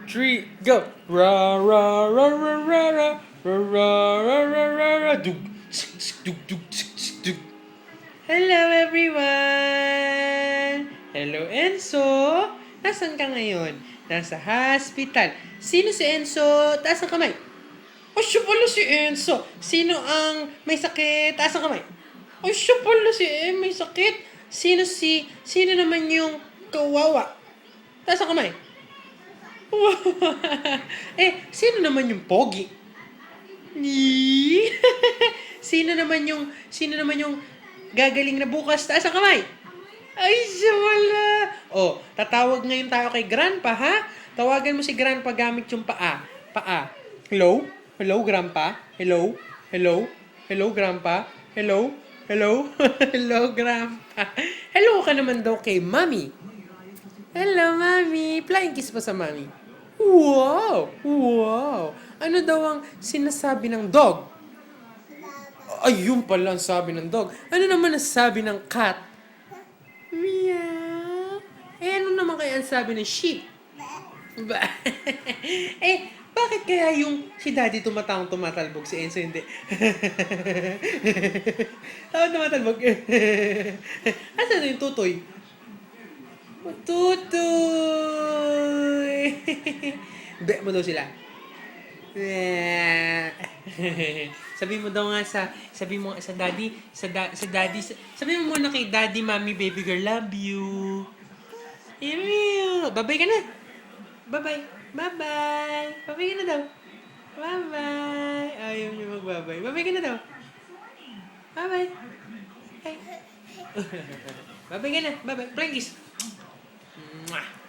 3, go! Ra ra ra ra ra ra ra ra ra ra ra ra dug dug dug dug. Hello everyone! Hello Enzo! Nasaan ka ngayon? Nasa hospital. Sino si Enzo? Taas ang kamay. Oh, siya pala si Enzo. Sino ang may sakit? Taas ang kamay. Oh, siya pala si may sakit. Sino naman yung kawawa? Taas ang kamay. Sino naman yung pogi? Sino naman yung gagaling na bukas? Taas ang kamay. Ay, siya wala. Oh, tatawag ngayon tayo kay Grandpa, ha? Tawagan mo si Grandpa gamit yung paa. Paa. Hello? Hello, Grandpa? Hello? Hello? Hello, Grandpa? Hello? Hello? Hello, Grandpa? Hello ka naman daw kay Mommy. Hello, Mommy. Flying kiss pa sa Mommy. Wow! Wow! Ano daw ang sinasabi ng dog? Ayun pala ang sabi ng dog. Ano naman ang sabi ng cat? Meow. Ano naman kaya ang sabi ng sheep? Ba? Bakit kaya yung si Daddy tumatalbog, si Enzo hindi? Tumatalbog. Asan na yung tutoy? Tutoy! Be mo daw sila. Sabi mo daw nga sabi mo sa daddy, sabi mo muna kay daddy, mommy, baby girl, love you. Bye-bye ka na. Bye-bye. Bye-bye. Bye-bye ka na daw. Bye-bye. Ayaw niyo mag-bye-bye. Bye-bye ka na daw. Bye-bye. Bye. Bye-bye ka na. Bye-bye. Flying kiss. Mwah.